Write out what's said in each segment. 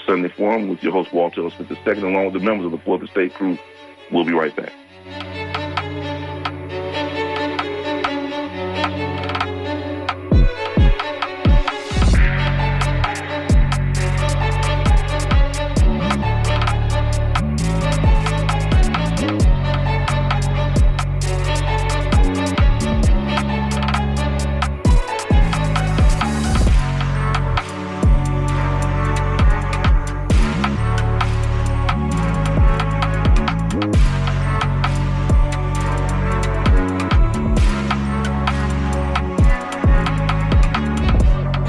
Sunday Forum with your host, Walter L. Smith II, along with the members of the Fourth Estate crew. We'll be right back.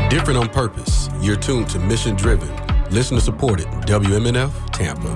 Different on purpose. You're tuned to Mission Driven, listener supported WMNF Tampa.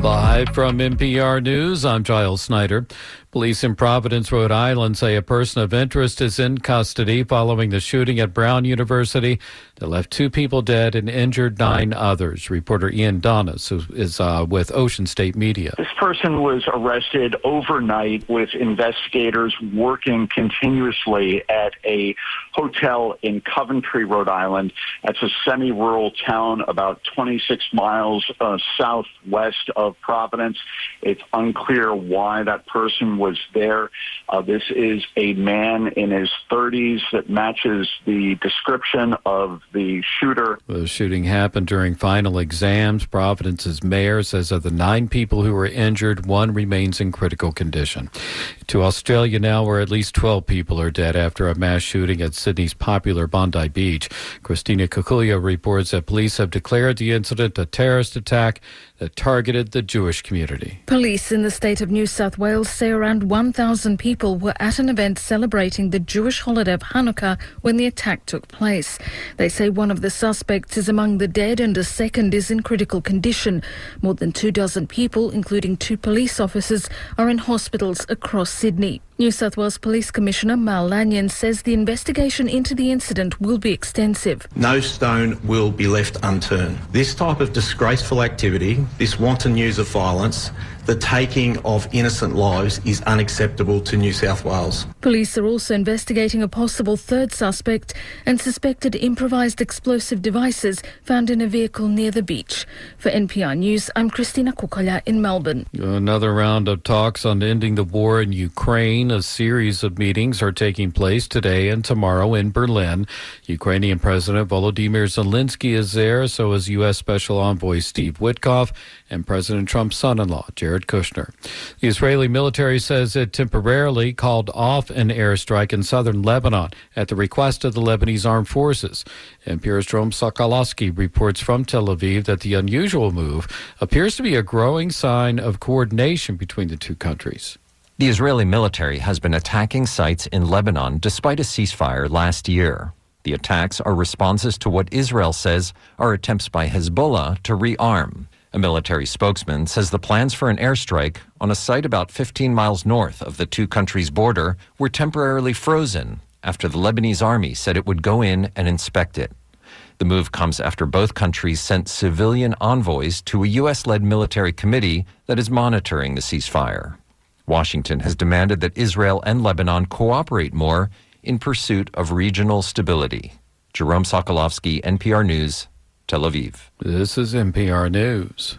Live from NPR News, I'm Giles Snyder. Police in Providence, Rhode Island say a person of interest is in custody following the shooting at Brown University that left 2 people dead and injured 9 others. Reporter Ian Donis is with Ocean State Media. This person was arrested overnight with investigators working continuously at a hotel in Coventry, Rhode Island. That's a semi-rural town about 26 miles southwest of Providence. It's unclear why that person was there. This is a man in his 30s that matches the description of the shooter. The shooting happened during final exams. Providence's mayor says of the 9 people who were injured, 1 remains in critical condition. To Australia now, where at least 12 people are dead after a mass shooting at Sydney's popular Bondi Beach. Christina Kikulia reports that police have declared the incident a terrorist attack that targeted the Jewish community. Police in the state of New South Wales say around 1,000 people were at an event celebrating the Jewish holiday of Hanukkah when the attack took place. They say one of the suspects is among the dead and a second is in critical condition. More than 24 people, including 2 police officers, are in hospitals across Sydney. New South Wales Police Commissioner Mal Lanyon says the investigation into the incident will be extensive. No stone will be left unturned. This type of disgraceful activity, this wanton use of violence, the taking of innocent lives is unacceptable to New South Wales. Police are also investigating a possible third suspect and suspected improvised explosive devices found in a vehicle near the beach. For NPR News, I'm Christina Kukolia in Melbourne. Another round of talks on ending the war in Ukraine. A series of meetings are taking place today and tomorrow in Berlin. Ukrainian President Volodymyr Zelensky is there, so is U.S. Special Envoy Steve Witkoff and President Trump's son-in-law, Jared Kushner. The Israeli military says it temporarily called off an airstrike in southern Lebanon at the request of the Lebanese armed forces. NPR's Jerome Sokolowski reports from Tel Aviv that the unusual move appears to be a growing sign of coordination between the 2 countries. The Israeli military has been attacking sites in Lebanon despite a ceasefire last year. The attacks are responses to what Israel says are attempts by Hezbollah to rearm. A military spokesman says the plans for an airstrike on a site about 15 miles north of the 2 countries' border were temporarily frozen after the Lebanese army said it would go in and inspect it. The move comes after both countries sent civilian envoys to a U.S.-led military committee that is monitoring the ceasefire. Washington has demanded that Israel and Lebanon cooperate more in pursuit of regional stability. Jerome Sokolowski, NPR News, Tel Aviv. This is NPR News.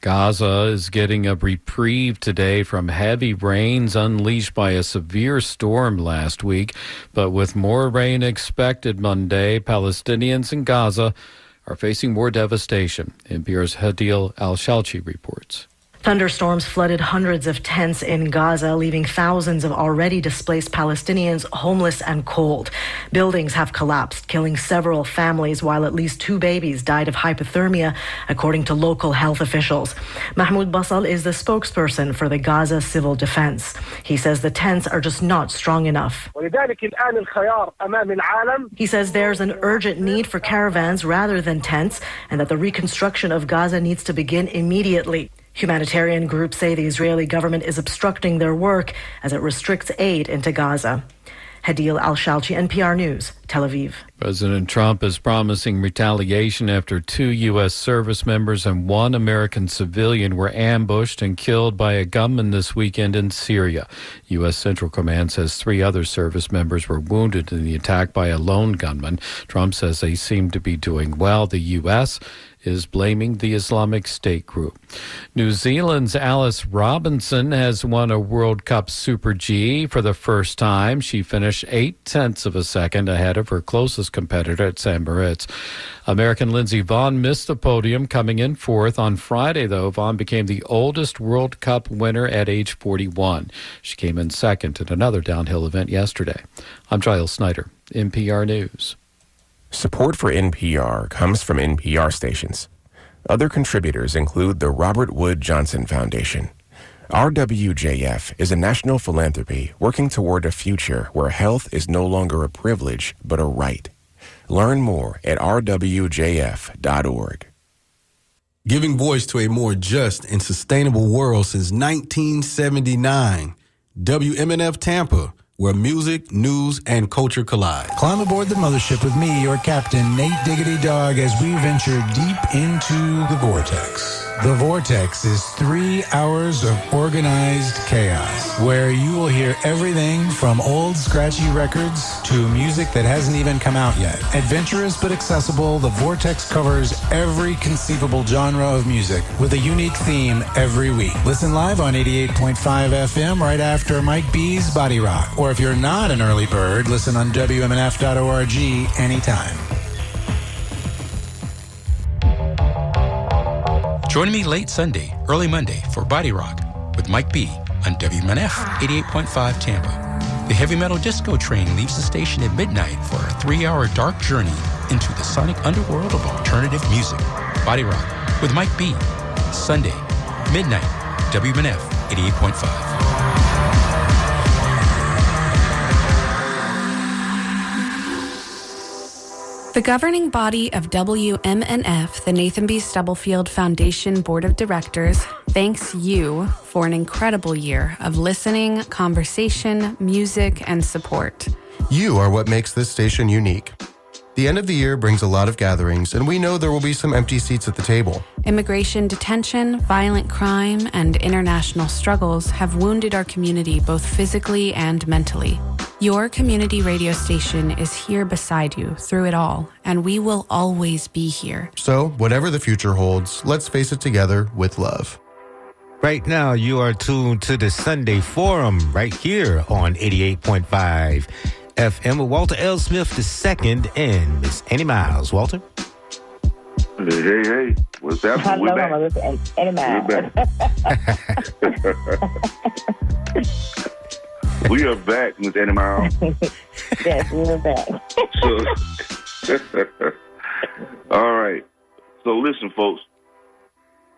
Gaza is getting a reprieve today from heavy rains unleashed by a severe storm last week. But with more rain expected Monday, Palestinians in Gaza are facing more devastation. NPR's Hadil Al-Shalchi reports. Thunderstorms flooded hundreds of tents in Gaza, leaving thousands of already displaced Palestinians homeless and cold. Buildings have collapsed, killing several families, while at least 2 babies died of hypothermia, according to local health officials. Mahmoud Basal is the spokesperson for the Gaza Civil Defense. He says the tents are just not strong enough. He says there's an urgent need for caravans rather than tents, and that the reconstruction of Gaza needs to begin immediately. Humanitarian groups say the Israeli government is obstructing their work as it restricts aid into Gaza. Hadil Al-Shalchi, NPR News, Tel Aviv. President Trump is promising retaliation after 2 U.S. service members and 1 American civilian were ambushed and killed by a gunman this weekend in Syria. U.S. Central Command says 3 other service members were wounded in the attack by a lone gunman. Trump says they seem to be doing well. The U.S. is blaming the Islamic State group. New Zealand's Alice Robinson has won a World Cup Super G for the first time. She finished 0.8 of a second ahead of her closest competitor at St. Moritz. American Lindsey Vonn missed the podium, coming in 4th. On Friday, though, Vonn became the oldest World Cup winner at age 41. She came in 2nd in another downhill event yesterday. I'm Giles Snyder, NPR News. Support for NPR comes from NPR stations. Other contributors include the Robert Wood Johnson Foundation. RWJF is a national philanthropy working toward a future where health is no longer a privilege, but a right. Learn more at rwjf.org. Giving voice to a more just and sustainable world since 1979. WMNF Tampa, where music, news, and culture collide. Climb aboard the mothership with me, your captain, Nate Diggity Dog, as we venture deep into the vortex. The vortex is 3 hours of organized chaos, where you will hear everything from old scratchy records to music that hasn't even come out yet. Adventurous but accessible, the vortex covers every conceivable genre of music with a unique theme every week. Listen live on 88.5 FM right after Mike B's Body Rock. Or if you're not an early bird, listen on WMNF.org anytime. Join me late Sunday, early Monday for Body Rock with Mike B on WMNF 88.5 Tampa. The heavy metal disco train leaves the station at midnight for a 3-hour dark journey into the sonic underworld of alternative music. Body Rock with Mike B. Sunday, midnight, WMNF 88.5. The governing body of WMNF, the Nathan B. Stubblefield Foundation Board of Directors, thanks you for an incredible year of listening, conversation, music, and support. You are what makes this station unique. The end of the year brings a lot of gatherings, and we know there will be some empty seats at the table. Immigration detention, violent crime, and international struggles have wounded our community both physically and mentally. Your community radio station is here beside you through it all, and we will always be here. So, whatever the future holds, let's face it together with love. Right now, you are tuned to the Sunday Forum right here on 88.5 FM with Walter L. Smith II and Miss Annie Miles. Walter? Hey. What's happening? We're back. Annie Miles. We are back, Miss Annie Miles. Yes, we're back. All right. So listen, folks.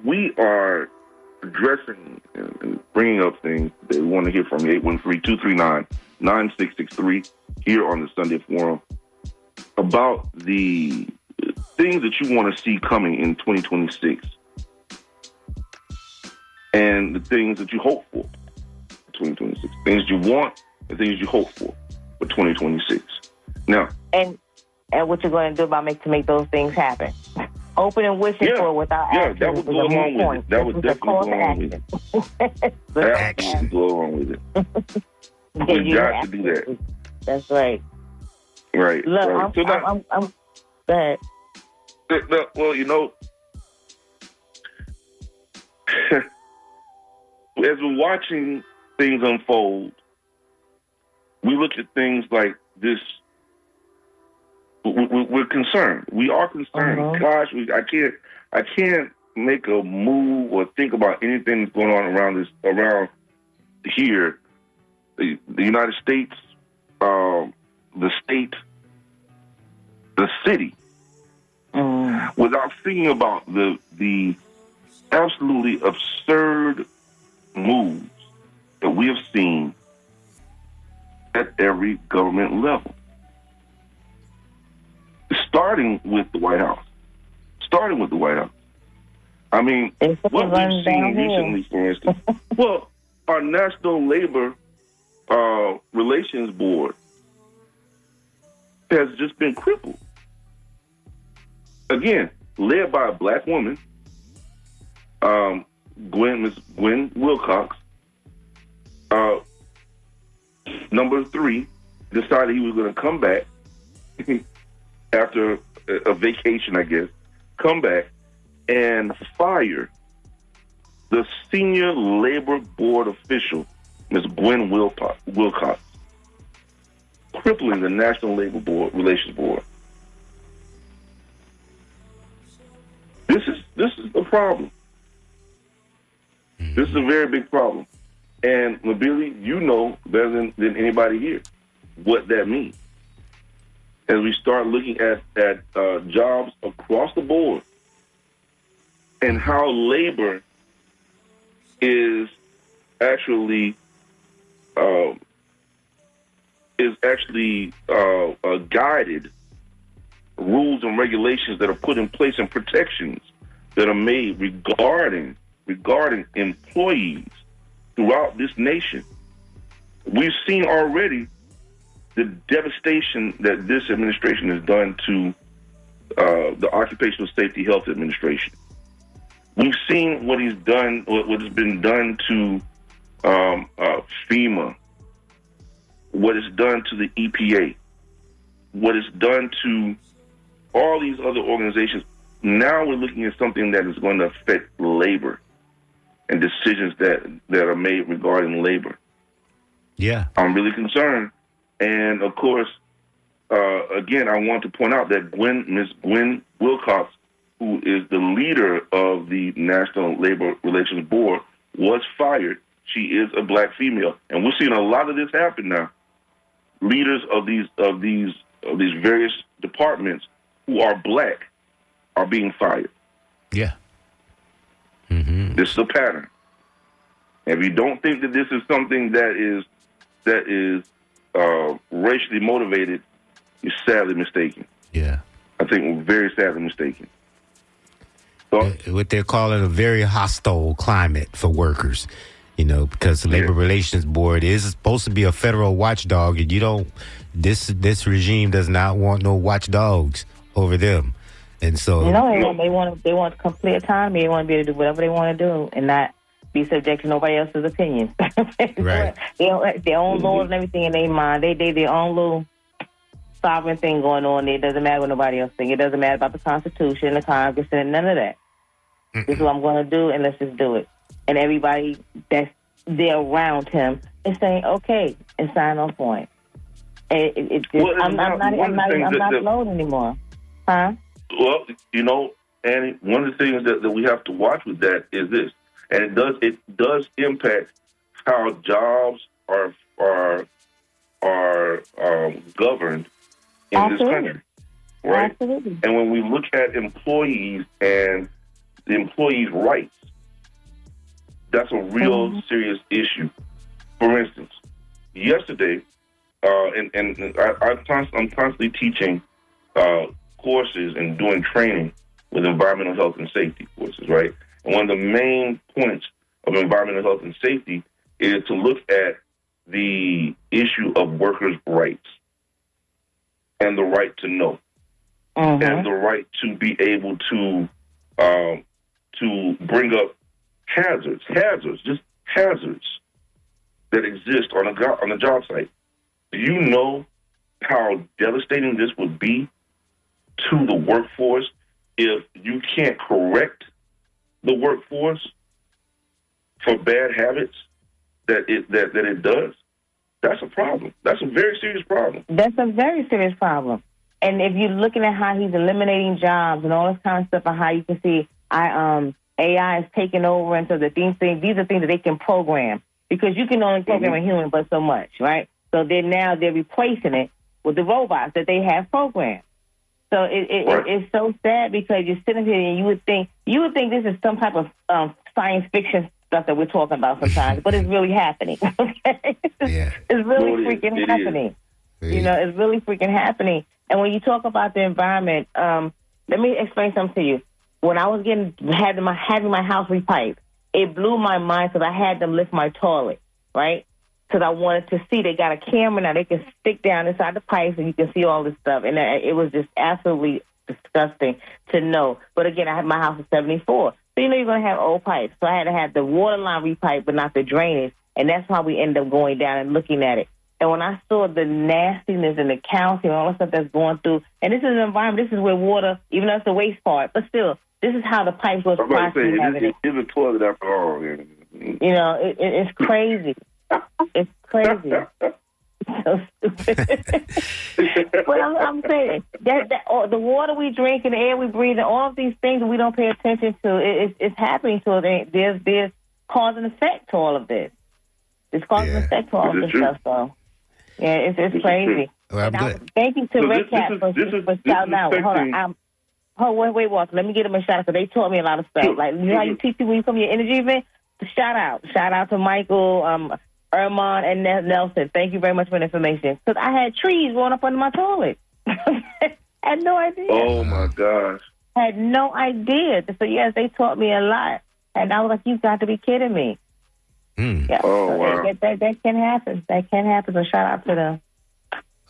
We are addressing and bringing up things that we want to hear from you. 813-239-9663 here on the Sunday Forum about the things that you want to see coming in 2026 and the things that you hope for. 2026. Things you want and things you hope for 2026. Now, and what you're going to do about to make those things happen. Open and wishing for without action. Yeah, that would go along with it. That would definitely go along with it. Absolutely go along with it. We got to do that. That's right. Right. Look, right. I'm go ahead. Well, as we're watching things unfold, we look at things like this. We're concerned. We are concerned. Gosh, I can't make a move or think about anything that's going on around here. The United States, the state, the city, without thinking about the absolutely absurd moves that we have seen at every government level. Starting with the White House. I mean, what we've seen recently, for instance, well, our National Labor Relations Board has just been crippled. Again, led by a black woman, Miss Gwen Wilcox. Number 3 decided he was going to come back after a vacation, I guess, come back and fire the senior labor board official, Ms. Gwen Wilcox, crippling the National Labor Relations Board. This is a problem. This is a very big problem. And Mabili, you know better than anybody here what that means. As we start looking at jobs across the board and how labor is actually guided, rules and regulations that are put in place and protections that are made regarding employees throughout this nation. We've seen already the devastation that this administration has done to the Occupational Safety Health Administration. We've seen what he's done, what has been done to FEMA, what it's done to the EPA, what it's done to all these other organizations. Now we're looking at something that is going to affect labor and decisions that are made regarding labor. Yeah. I'm really concerned. And, of course, again, I want to point out that Ms. Gwen Wilcox, who is the leader of the National Labor Relations Board, was fired. She is a black female. And we're seeing a lot of this happen now. Leaders of these various departments who are black are being fired. Yeah. This is a pattern. If you don't think that this is something that is racially motivated, you're sadly mistaken. Yeah. I think we're very sadly mistaken. So, what they're calling a very hostile climate for workers, because the Labor Relations Board is supposed to be a federal watchdog, and this regime does not want no watchdogs over them. And so, they want complete autonomy. They want to be able to do whatever they want to do and not be subject to nobody else's opinions. Right. Their own laws and everything in their mind. They their own little sovereign thing going on. It doesn't matter what nobody else thinks. It doesn't matter about the Constitution, the Congress, and none of that. This is what I'm going to do, and let's just do it. And everybody that's there around him is saying okay and sign off on it. I'm not alone anymore. Huh? Well, Annie, one of the things that we have to watch with that is this, and it does impact how jobs are governed in this country, right? Absolutely. And when we look at employees and the employees' rights, that's a real serious issue. For instance, yesterday, I'm constantly teaching courses and doing training with environmental health and safety courses, right? And one of the main points of environmental health and safety is to look at the issue of workers' rights and the right to know and the right to be able to bring up hazards that exist on a job site. Do you know how devastating this would be to the workforce if you can't correct the workforce for bad habits that it does? That's a problem. That's a very serious problem. That's a very serious problem. And if you're looking at how he's eliminating jobs and all this kind of stuff, and how you can see AI is taking over, and so these are things that they can program, because you can only program a human but so much, right? So they're replacing it with the robots that they have programmed. So it's so sad, because you're sitting here and you would think this is some type of science fiction stuff that we're talking about sometimes, but it's really happening. Okay? It's really freaking happening. It's really freaking happening. And when you talk about the environment, let me explain something to you. When I was having my house repiped, it blew my mind, because I had them lift my toilet, right? because I wanted to see. They got a camera now. They can stick down inside the pipes, and you can see all this stuff. And it was just absolutely disgusting to know. But again, my house is 74. So you're going to have old pipes. So I had to have the water line repiped, but not the drainage. And that's why we end up going down and looking at it. And when I saw the nastiness and the calcium and all the stuff that's going through, and this is an environment, this is where water, even though it's the waste part, but still, this is how the pipes was processing. It's a toilet after all. Yeah. You know, it's crazy. It's crazy. So stupid. But I'm saying that the water we drink and the air we breathe and all of these things that we don't pay attention to, it's happening to us. There's cause and effect to all of this. It's cause and effect to all of this stuff. So yeah, it's crazy. Well, thank you to Red Cat for shouting out. Hold on, wait, Walter. Let me get him a shout out because they taught me a lot of stuff. Like, you know how you teach people when you come to your energy event? Shout out to Michael, Ermon, and Nelson. Thank you very much for the information. Because I had trees growing up under my toilet. Had no idea. Oh, my gosh. Had no idea. So, yes, they taught me a lot. And I was like, you've got to be kidding me. Yeah, oh, so wow. That can happen. That can happen. So, shout out to them.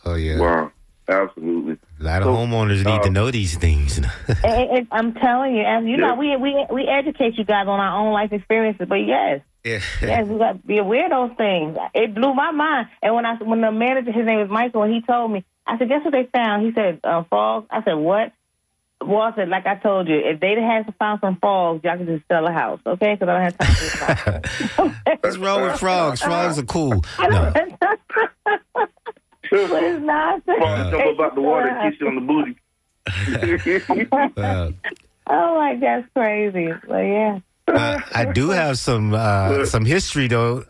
Oh, yeah. Wow. Absolutely. A lot of homeowners need to know these things. I'm telling you, and you know, we educate you guys on our own life experiences, but yes, we got to be aware of those things. It blew my mind. And when the manager, his name is Michael, and he told me, I said, guess what they found? He said, frogs. I said, what? Well, I said, like I told you, if they had found some frogs, y'all could just sell a house, okay? Because I don't have time for this. What's wrong with frogs? Frogs are cool. No. But it's not. Jump about the water and kiss you on the booty. Oh, my, that's crazy. But yeah. I do have some history though.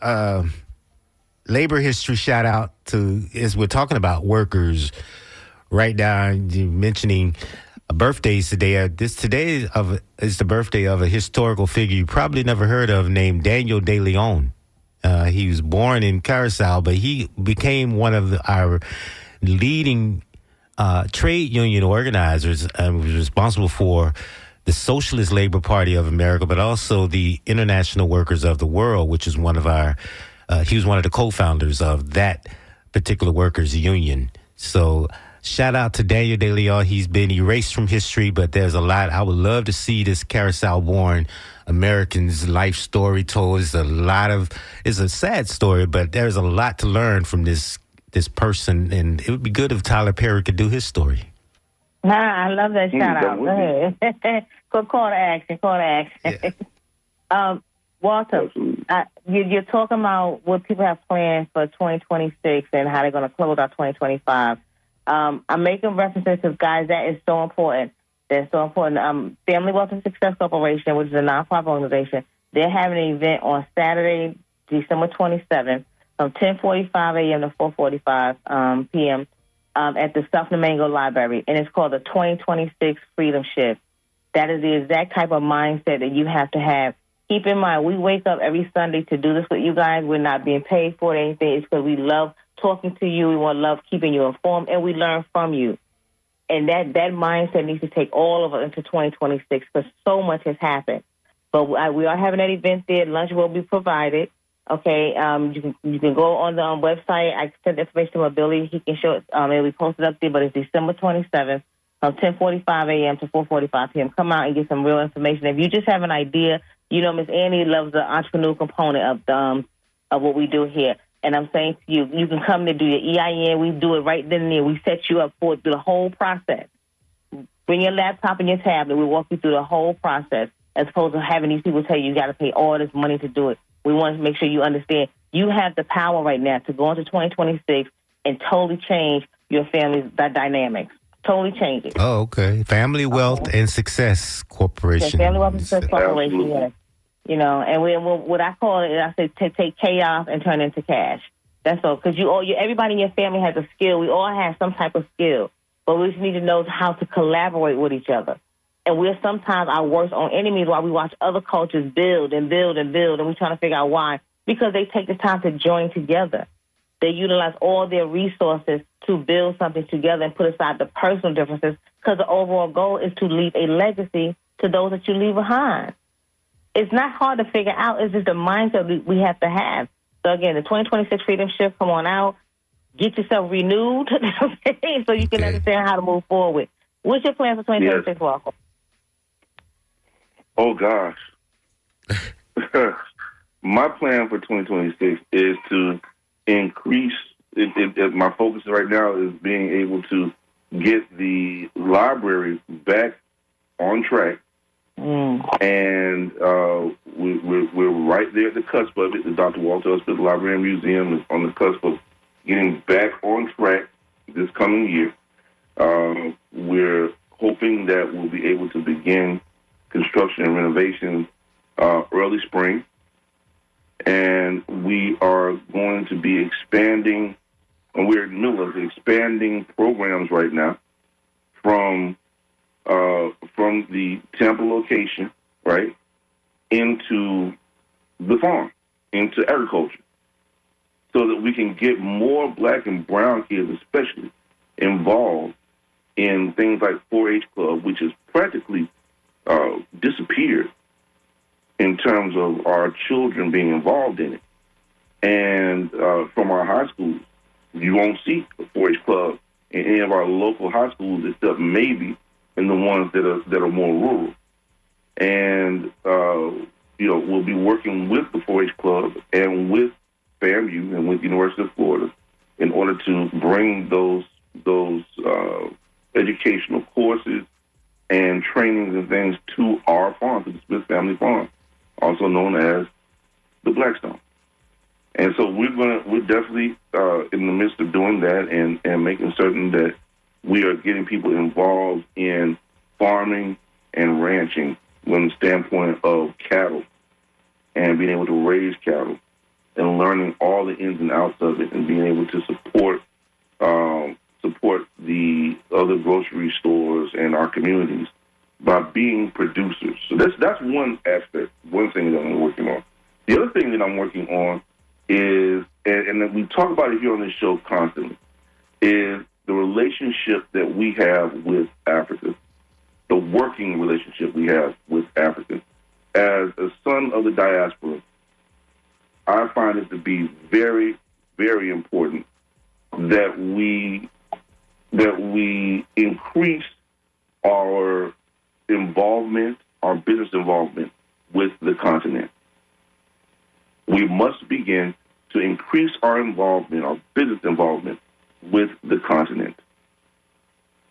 Labor history shout out to, as we're talking about workers right now, you're mentioning birthdays today. Today is the birthday of a historical figure you probably never heard of named Daniel De Leon. He was born in Curacao, but he became one of our leading trade union organizers and was responsible for the Socialist Labor Party of America, but also the International Workers of the World, which is one of our, he was one of the co-founders of that particular workers union. So shout out to Daniel De Leon. He's been erased from history, but there's a lot. I would love to see this Curacao-born American's life story told. It's a sad story, but there's a lot to learn from this person, and it would be good if Tyler Perry could do his story. I love that shout out. Go ahead. Call to action. Yeah. Walter, you're talking about what people have planned for 2026 and how they're going to close out 2025. I'm making references to, guys, that is so important. That's so important. Family Wealth and Success Corporation, which is a nonprofit organization, they're having an event on Saturday, December 27th, from 10:45 a.m. to 4:45 p.m. At the South Domingo Library, and it's called the 2026 Freedom Shift. That is the exact type of mindset that you have to have. Keep in mind, we wake up every Sunday to do this with you guys. We're not being paid for it or anything. It's because we love talking to you. We want to love keeping you informed, and we learn from you. And that mindset needs to take all of us into 2026 because so much has happened. But we are having that event there. Lunch will be provided. Okay, you can go on the website. I sent the information to Billy. He can show it. It'll be posted up there, but it's December 27th from 10:45 a.m. to 4:45 p.m. Come out and get some real information. If you just have an idea, you know, Miss Annie loves the entrepreneurial component of what we do here. And I'm saying to you, you can come to do your EIN. We do it right then and there. We set you up for the whole process. Bring your laptop and your tablet. We walk you through the whole process as opposed to having these people tell you got to pay all this money to do it. We want to make sure you understand you have the power right now to go into 2026 and totally change your family's dynamics. Totally change it. Oh, okay. Family Wealth and Success Corporation. Yeah, Family Wealth and Success Corporation, yes. You know, and what I call it, I say take chaos and turn it into cash. That's all. Because everybody in your family has a skill. We all have some type of skill. But we just need to know how to collaborate with each other. And we're sometimes our worst own enemies while we watch other cultures build and build and build, and we're trying to figure out why. Because they take the time to join together. They utilize all their resources to build something together and put aside the personal differences because the overall goal is to leave a legacy to those that you leave behind. It's not hard to figure out. It's just the mindset we have to have. So again, the 2026 Freedom Shift, come on out, get yourself renewed, so you can understand how to move forward. What's your plan for 2026, Walker? Oh, gosh. My plan for 2026 is to increase, my focus right now is being able to get the library back on track. And we're right there at the cusp of it. The Dr. Walter Hospital Library and Museum is on the cusp of getting back on track this coming year. We're hoping that we'll be able to begin construction and renovations early spring. And we are going to be expanding, and we're in the middle of expanding programs right now from the Tampa location, right, into the farm, into agriculture, so that we can get more black and brown kids especially involved in things like 4-H Club, which has practically disappeared in terms of our children being involved in it. And from our high schools, you won't see a 4-H Club in any of our local high schools except maybe in the ones that are more rural. And, we'll be working with the 4-H Club and with FAMU and with the University of Florida in order to bring those educational courses and trainings and things to our farm, to the Smith Family Farm, also known as the Blackstone. And so we're definitely in the midst of doing that and making certain that we are getting people involved in farming and ranching from the standpoint of cattle and being able to raise cattle and learning all the ins and outs of it and being able to support the other grocery stores and our communities by being producers. So that's one aspect, one thing that I'm working on. The other thing that I'm working on is, and we talk about it here on this show constantly, is the relationship that we have with Africa, the working relationship we have with Africa. As a son of the diaspora, I find it to be very, very important that we increase our involvement, our business involvement with the continent. We must begin to increase our involvement, our business involvement with the continent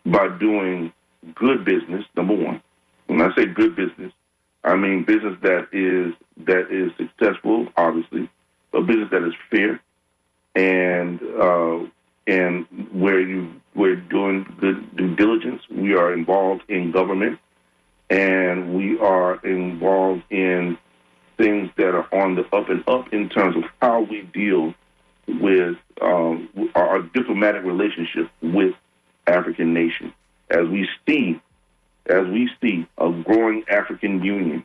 by doing good business, number one. When I say good business, I mean business that is successful, obviously, a business that is fair, and where we're doing good due diligence. We are involved in government, and we are involved in things that are on the up and up in terms of how we deal with our diplomatic relationship with African nations. As we see a growing African Union,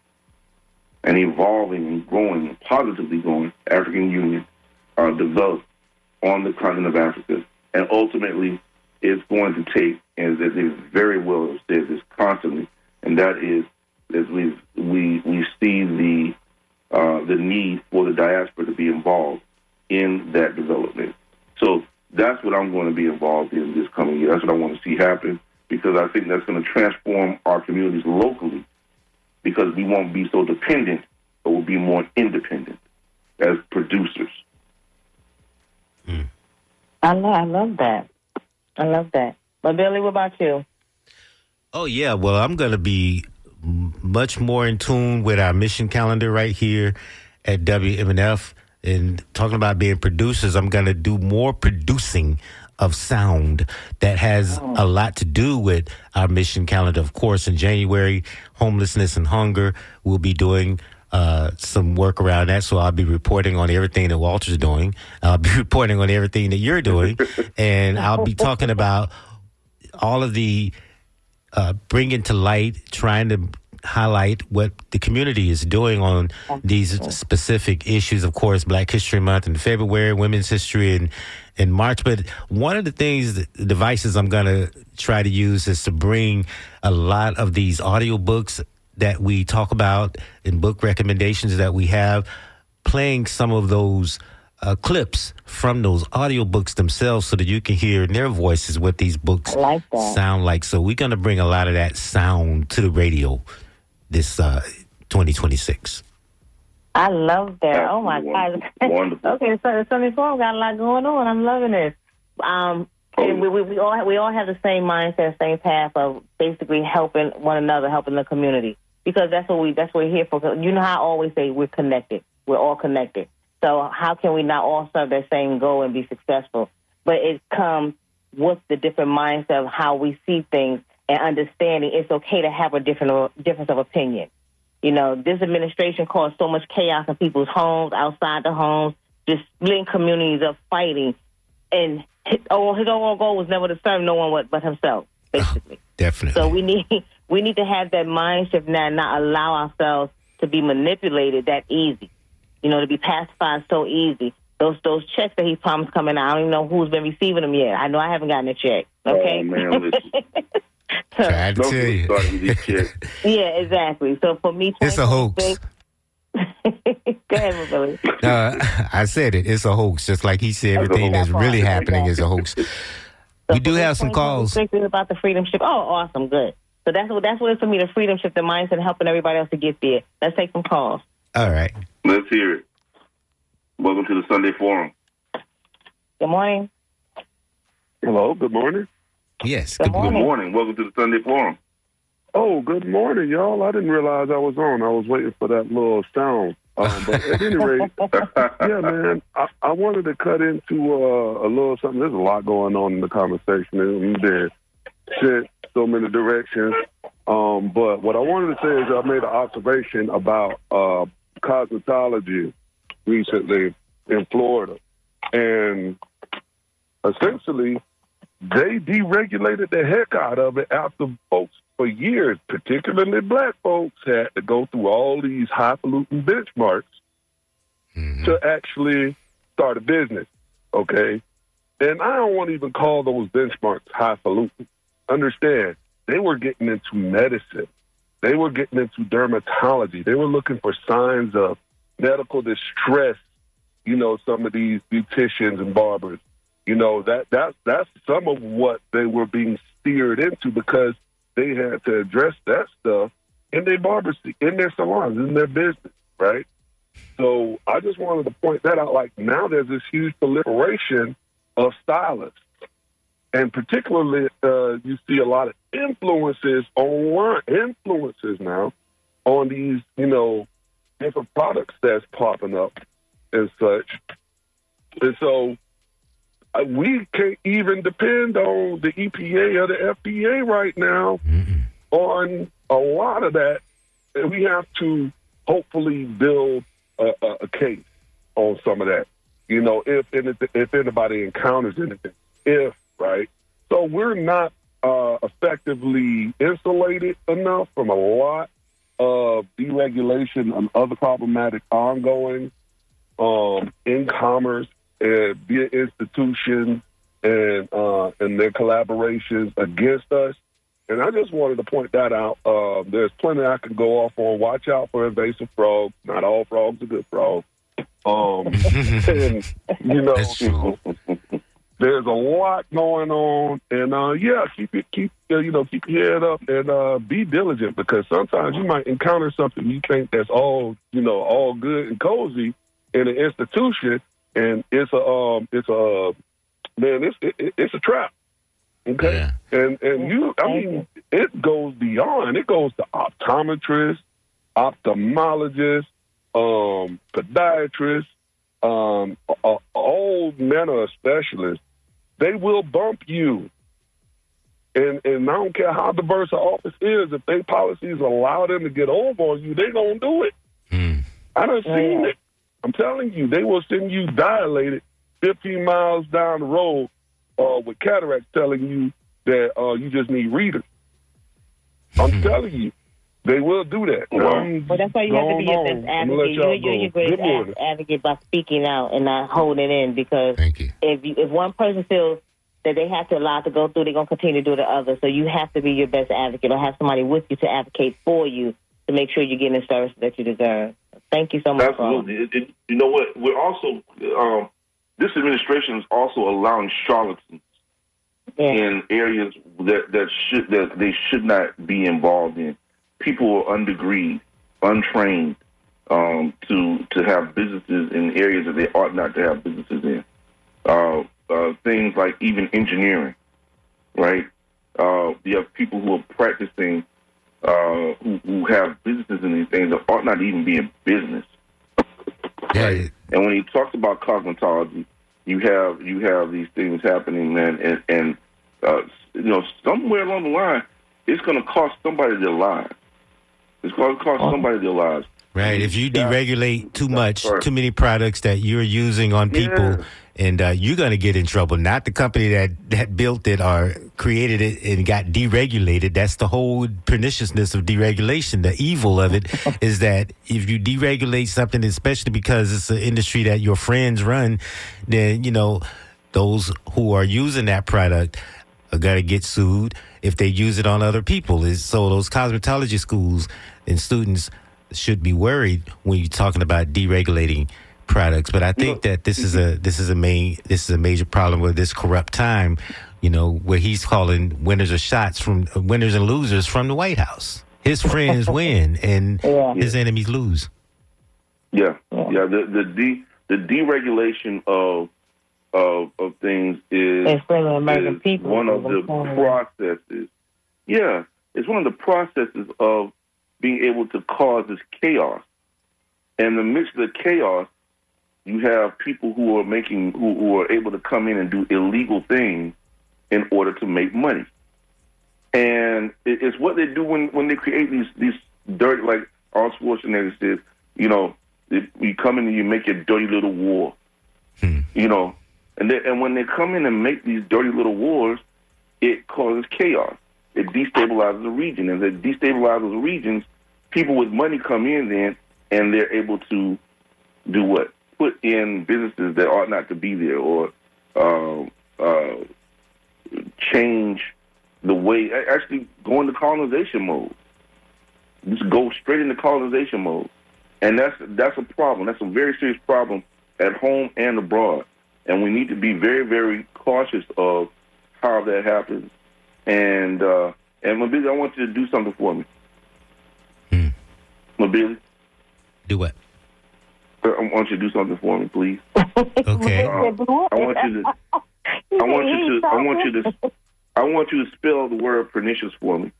an evolving and growing, and positively growing African Union develop on the continent of Africa. And ultimately, it's going to take, as they very well have said this constantly, and that is, as we see the need for the diaspora to be involved in that development. So that's what I'm going to be involved in this coming year. That's what I want to see happen, because I think that's going to transform our communities locally, because we won't be so dependent, but we'll be more independent as producers. I love that. I love that. But Billy, what about you? Oh, yeah. Well, I'm going to be much more in tune with our mission calendar right here at WMNF. And talking about being producers, I'm going to do more producing of sound that has a lot to do with our mission calendar. Of course, in January, homelessness and hunger, we'll be doing some work around that. So I'll be reporting on everything that Walter's doing. I'll be reporting on everything that you're doing. And I'll be talking about all of the bringing to light, trying to highlight what the community is doing on these specific issues. Of course, Black History Month in February, Women's History in March. But one of the devices I'm going to try to use is to bring a lot of these audiobooks that we talk about and book recommendations that we have, playing some of those clips from those audiobooks themselves so that you can hear in their voices what these books sound like. So we're going to bring a lot of that sound to the radio this 2026. I love that. Oh, my God. Wonderful. Okay, so the Sunday Forum got a lot going on. I'm loving this. And we all have the same mindset, same path of basically helping one another, helping the community, because that's what we're here for. You know how I always say we're connected. We're all connected. So how can we not all serve that same goal and be successful? But it comes with the different mindset of how we see things and understanding it's okay to have a difference of opinion. You know, this administration caused so much chaos in people's homes, outside the homes, just splitting communities up, fighting. And his overall goal was never to serve no one but himself, basically. Definitely. So we need to have that mind shift now and not allow ourselves to be manipulated that easy. You know, to be pacified so easy. Those checks that he promised coming out, I don't even know who's been receiving them yet. I know I haven't gotten a check. Okay? Oh, man, listen. Tried to tell you. Yeah, exactly. So for me, it's a hoax. Go ahead, Billy. I said it. It's a hoax. Just like he said, everything that's really happening is a hoax. We do have some calls. About the freedom shift. Oh, awesome. Good. So that's what it is for me, the freedom shift, the mindset, helping everybody else to get there. Let's take some calls. All right. Let's hear it. Welcome to the Sunday Forum. Good morning. Hello, good morning. Yes, good morning. Welcome to the Sunday Forum. Oh, good morning, y'all. I didn't realize I was on. I was waiting for that little sound. But at any rate, yeah, man, I wanted to cut into a little something. There's a lot going on in the conversation. We've been sent so many directions. But what I wanted to say is I made an observation about cosmetology recently in Florida. And essentially, they deregulated the heck out of it after folks for years, particularly black folks, had to go through all these highfalutin benchmarks to actually start a business, okay? And I don't want to even call those benchmarks highfalutin. Understand, they were getting into medicine. They were getting into dermatology. They were looking for signs of medical distress, you know, some of these beauticians and barbers. You know, that's some of what they were being steered into because they had to address that stuff in their barbers, in their salons, in their business, right? So I just wanted to point that out. Like now there's this huge proliferation of stylists. And particularly you see a lot of influences online, now on these, you know, different products that's popping up and such. And so we can't even depend on the EPA or the FDA right now on a lot of that. And we have to hopefully build a case on some of that, you know, if anybody encounters anything, right? So we're not effectively insulated enough from a lot of deregulation and other problematic ongoing in commerce via institutions and their collaborations against us. And I just wanted to point that out. There's plenty I can go off on. Watch out for invasive frogs. Not all frogs are good frogs. And, you know, there's a lot going on. And, keep your head up and be diligent because sometimes you might encounter something you think that's all good and cozy in an institution. And it's a trap. Okay. Yeah. And it goes beyond. It goes to optometrists, ophthalmologists, podiatrists, all manner of specialists. They will bump you. And I don't care how diverse an office is, if their policies allow them to get over on you, they're going to do it. I done seen it. I'm telling you, they will send you dilated 15 miles down the road with cataracts telling you that you just need readers. I'm telling you, they will do that. Well, that's why you have to be your best advocate. You're your greatest advocate by speaking out and not holding it in because if one person feels that they have to allow it to go through, they're going to continue to do the other. So you have to be your best advocate or have somebody with you to advocate for you to make sure you're getting the service that you deserve. Thank you so much. Absolutely. You know what? We're also this administration is also allowing charlatans in areas that they should not be involved in. People are undegreed, untrained to have businesses in areas that they ought not to have businesses in. Things like even engineering, right? You have people who are practicing, who have businesses in these things that ought not even be in business. Right? And when he talks about cosmetology, you have these things happening, man, and somewhere along the line, it's going to cost somebody their lives. It's going to cost somebody their lives. Right. If you deregulate too much, too many products that you're using on people, and you're going to get in trouble. Not the company that built it or created it and got deregulated. That's the whole perniciousness of deregulation. The evil of it is that if you deregulate something, especially because it's an industry that your friends run, then, those who are using that product are going to get sued if they use it on other people. So those cosmetology schools and students should be worried when you're talking about deregulating products. But I think that this is a major problem with this corrupt time, where he's calling winners and losers from the White House. His friends win and his enemies lose. Yeah. The deregulation of things is one of the processes. Yeah, it's one of the processes of being able to cause this chaos. And in the midst of the chaos, you have people who are able to come in and do illegal things in order to make money. And it's what they do when they create these dirty, like Arnold Schwarzenegger says, you come in and you make your dirty little war, and when they come in and make these dirty little wars, it causes chaos. It destabilizes the region. And it destabilizes the regions, people with money come in then, and they're able to do what? Put in businesses that ought not to be there, or change the way, actually go into colonization mode. Just go straight into colonization mode. And that's a problem. That's a very serious problem at home and abroad. And we need to be very, very cautious of how that happens. And Mobili, I want you to do something for me. Mobili? Do what? I want you to do something for me, please. Okay. I want you to spell the word pernicious for me.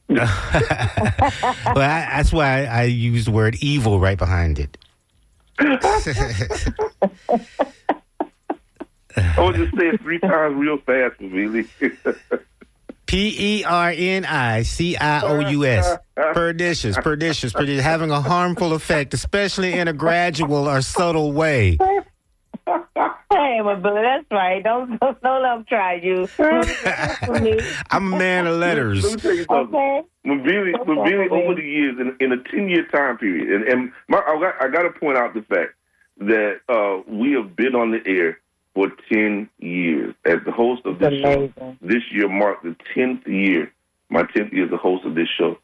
Well, that's why I use the word evil right behind it. I want you to say it 3 times real fast, Mobili. Pernicious. Pernicious. Having a harmful effect, especially in a gradual or subtle way. Hey, Mobili, that's right. Don't let them try you. I'm a man of letters. Let me tell you something. Okay. Mobili over the years, in a 10-year time period, and I got to point out the fact that we have been on the air for 10 years as the host of this show. This year marked the 10th year, my 10th year as the host of this show.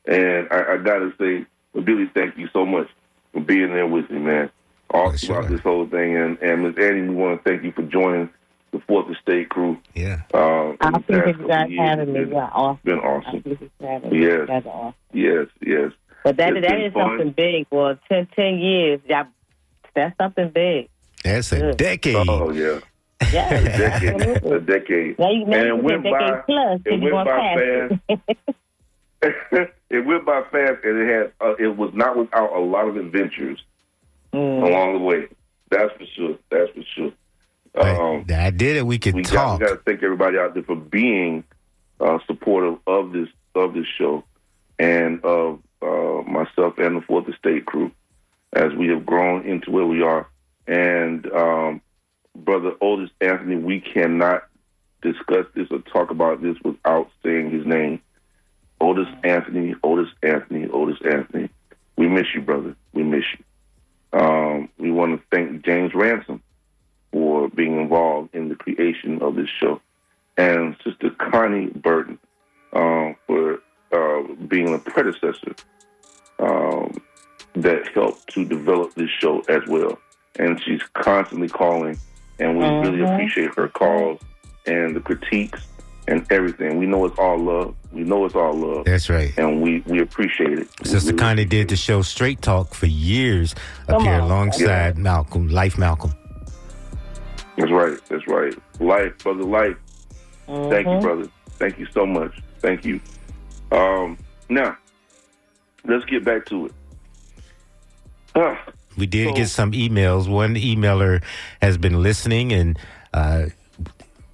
And I got to say, Mobili, thank you so much for being there with me, man, all throughout this whole thing. And Ms. Annie, we want to thank you for joining the Fourth Estate crew. Yeah. I appreciate you guys having me. It's been awesome. Yes. That's awesome. Yes. But that is something big. Well, 10 years, that's something big. That's a decade. Oh, yeah. Yeah, a decade. Now you and it went by, plus, it went by fast. It went by fast, and it was not without a lot of adventures along the way. That's for sure. I did it. We talk. We got to thank everybody out there for being supportive of this show and of myself and the Fourth Estate crew as we have grown into where we are. And Brother Otis Anthony, we cannot discuss this or talk about this without saying his name. Otis Anthony. We miss you, brother. We miss you. We want to thank James Ransom for being involved in the creation of this show, and Sister Connie Burton for being a predecessor that helped to develop this show as well. And she's constantly calling, and we really appreciate her calls and the critiques and everything. We know it's all love. That's right. And we appreciate it. Sister Connie did the show Straight Talk for years up here alongside Malcolm. That's right. Life, brother, life. Thank you, brother. Thank you so much. Thank you. Now, let's get back to it. We did get some emails. One emailer has been listening and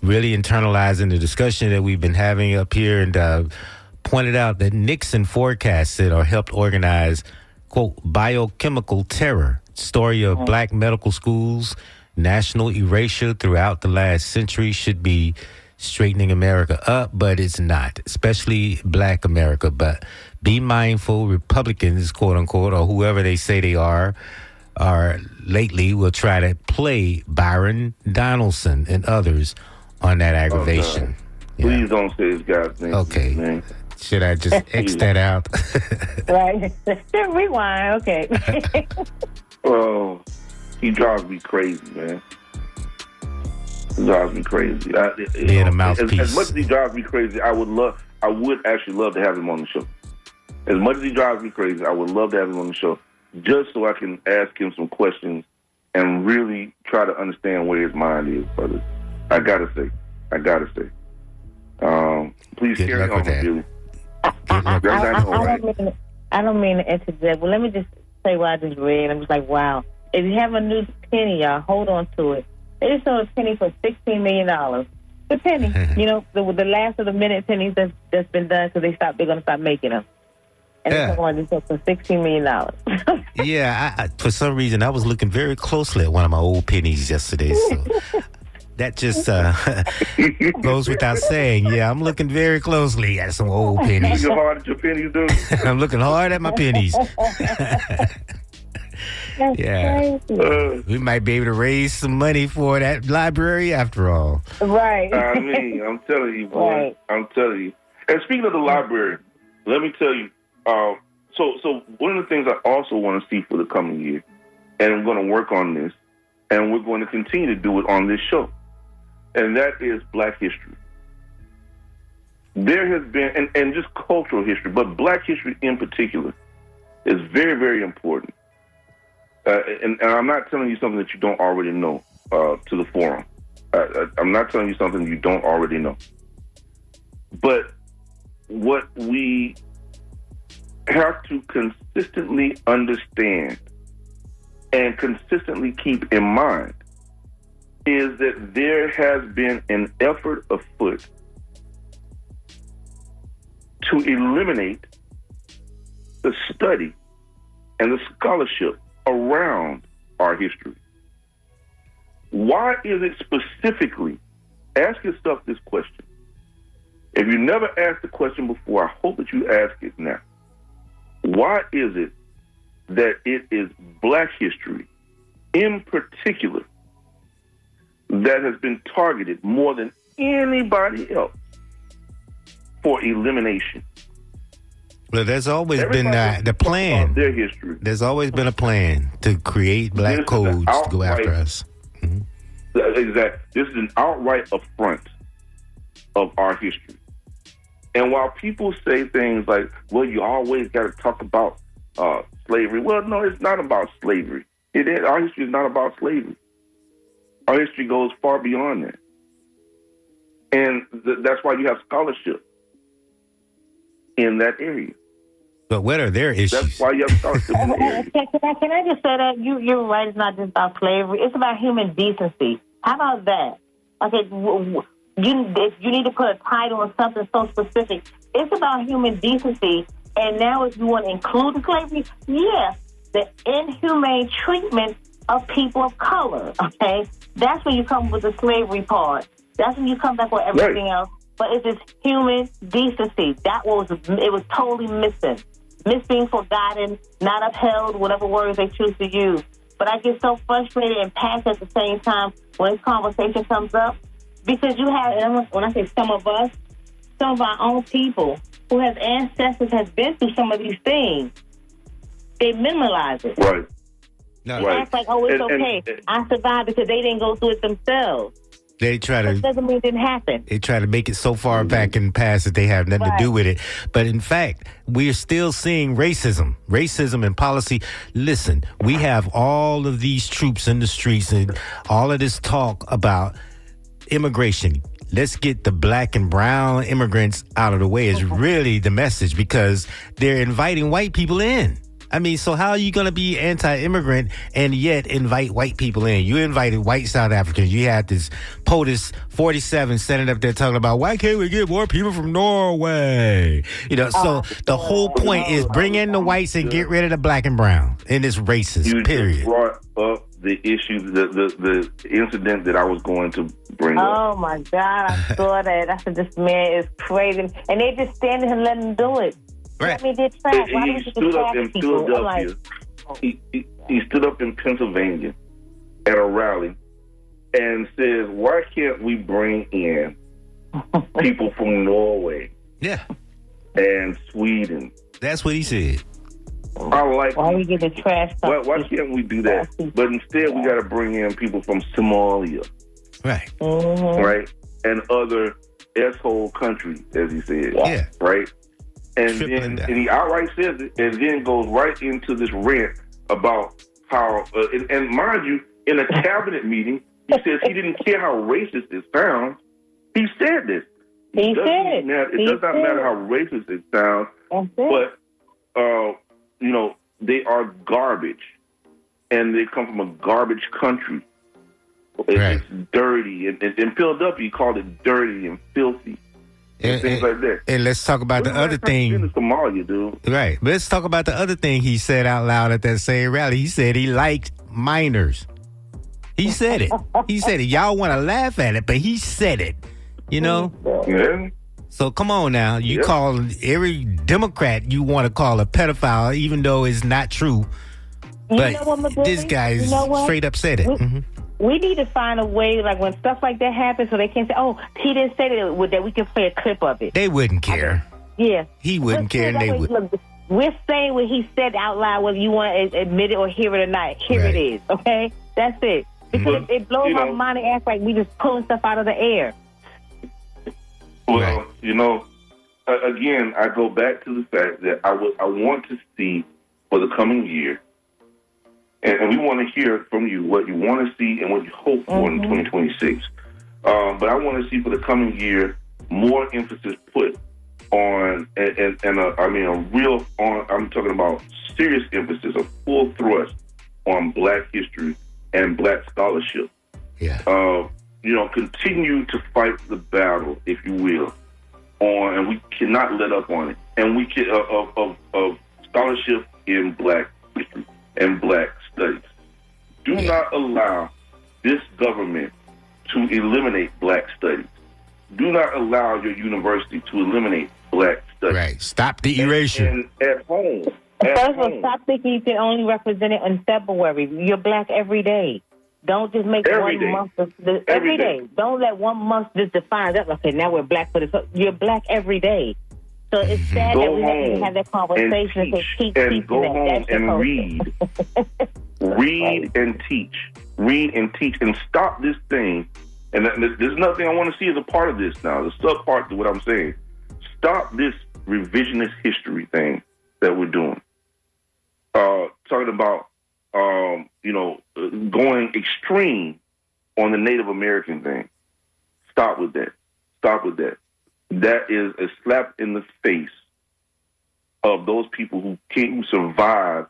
really internalizing the discussion that we've been having up here, and pointed out that Nixon forecasted or helped organize, quote, biochemical terror, story of black medical schools, national erasure throughout the last century should be straightening America up, but it's not, especially black America. But be mindful, Republicans, quote unquote, or whoever they say they are lately will try to play Byron Donaldson and others on that aggravation. Please don't say this guy's name. Okay. Man. Should I just X that out? Right. Rewind. Okay. Oh, he drives me crazy, man. He drives me crazy. Being a mouthpiece. As much as he drives me crazy, I would actually love to have him on the show. As much as he drives me crazy, I would love to have him on the show just so I can ask him some questions and really try to understand where his mind is, brother. I gotta say. Please carry on with you. I don't mean to interject, but let me just say what I just read. I'm just like, wow. If you have a new penny, y'all, hold on to it. They just sold a penny for $16 million. The penny, the last of the minute pennies that's been done because they're going to stop making them. And they're going to sell for $16 million. Yeah, I, for some reason, I was looking very closely at one of my old pennies yesterday. So that just goes without saying. Yeah, I'm looking very closely at some old pennies. You hard at your pennies, dude? I'm looking hard at my pennies. Yeah. We might be able to raise some money for that library after all. Right. I mean, I'm telling you, boy. Right. I'm telling you. And speaking of the library, let me tell you, so one of the things I also want to see for the coming year, and I'm going to work on this, and we're going to continue to do it on this show, and that is Black history. There has been, and just cultural history, but Black history in particular is very, very important. And I'm not telling you something that you don't already know to the forum. I'm not telling you something you don't already know. But what we have to consistently understand and consistently keep in mind is that there has been an effort afoot to eliminate the study and the scholarship around our history. Why is it specifically? Ask yourself this question. If you never asked the question before, I hope that you ask it now. Why is it that it is Black history in particular that has been targeted more than anybody else for elimination? Well, there's always been the plan. Their history. There's always been a plan to create black codes to go after us. Mm-hmm. Exactly. This is an outright affront of our history. And while people say things like, well, you always got to talk about slavery. Well, no, it's not about slavery. Our history is not about slavery. Our history goes far beyond that. And that's why you have scholarship in that area. But what are their issues? That's why you have scholarship in the area. Can I just say that you're right? It's not just about slavery. It's about human decency. How about that? Okay, if you need to put a title or something so specific, it's about human decency. And now, if you want to include slavery, yes, the inhumane treatment of people of color. Okay, that's when you come with the slavery part. That's when you come back with everything else. But it's just human decency. It was totally missing, forgotten, not upheld, whatever words they choose to use. But I get so frustrated and passionate at the same time when this conversation comes up because you have, and when I say some of us, some of our own people who have ancestors has been through some of these things. they minimalize it. Right. They act like, oh, it's okay. I survived because they didn't go through it themselves. They try to. That doesn't mean it didn't happen. They try to make it so far back in the past that they have nothing to do with it. But in fact, we are still seeing racism and policy. Listen, we have all of these troops in the streets and all of this talk about immigration. Let's get the black and brown immigrants out of the way is really the message, because they're inviting white people in. I mean, so how are you going to be anti-immigrant and yet invite white people in? You invited white South Africans. You had this POTUS 47 standing up there talking about, why can't we get more people from Norway? You know, so the whole point is bring in the whites and get rid of the black and brown in this racist period. You brought up the issue, the incident that I was going to bring up. Oh, my God. I saw that. I said, this man is crazy. And they just standing and letting him do it. Right. I mean, they're trash. Why He stood up in Philadelphia. He stood up in Pennsylvania at a rally and says, why can't we bring in people from Norway? Yeah. And Sweden? That's what he said. I like. Why we get the trash stuff? Why can't we do that? But instead, we got to bring in people from Somalia. Right. Mm-hmm. Right? And other asshole countries, as he said. Yeah. Right? And he outright says it, and then goes right into this rant about how, and mind you, in a cabinet meeting, he says he didn't care how racist it sounds. He said this. He said it. It does not matter how racist it sounds, but, you know, they are garbage, and they come from a garbage country. It's dirty. And in Philadelphia, he called it dirty and filthy. And things like that. And let's talk about the other thing. In Somalia, dude. Right. But let's talk about the other thing he said out loud at that same rally. He said he liked minors. He said it. He said it. Y'all want to laugh at it, but he said it. You know? Yeah. So come on now. You call every Democrat you want to call a pedophile, even though it's not true. But this guy straight up said it. We need to find a way, like when stuff like that happens, so they can't say, "Oh, he didn't say that we can play a clip of it." They wouldn't care. He wouldn't care, and they would. Look, we're saying what he said out loud, whether you want to admit it or hear it or not. Here it is, okay? That's it. Because it blows my mind to act like we just pulling stuff out of the air. Well, you know, again, I go back to the fact that I want to see for the coming year. And we want to hear from you what you want to see and what you hope for in 2026. But I want to see for the coming year more emphasis put on, I'm talking about serious emphasis, a full thrust on Black history and Black scholarship. Yeah. You know, continue to fight the battle, if you will, and we cannot let up on it. And we can of scholarship in Black history and Black studies. Do not allow this government to eliminate Black studies. Do not allow your university to eliminate Black studies. Right. Stop the erasure. And at home. First of all, stop thinking you can only represent it in February. You're Black every day. Don't just make one month. Every day. Don't let 1 month just define that. Okay, now we're Black for this. You're Black every day. So it's sad that we have to have that conversation and teach and go home and read. Read and teach. Read and teach. And stop this thing. And there's another thing I want to see as a part of this now. The sub part to what I'm saying. Stop this revisionist history thing that we're doing. Talking about, going extreme on the Native American thing. Stop with that. Stop with that. That is a slap in the face of those people who survived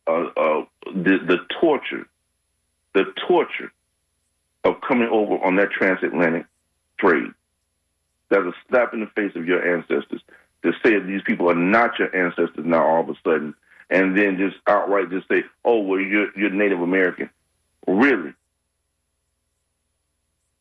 the torture of coming over on that transatlantic trade. That's a slap in the face of your ancestors to say that these people are not your ancestors now all of a sudden, and then just outright just say, "Oh, well, you're Native American." Really?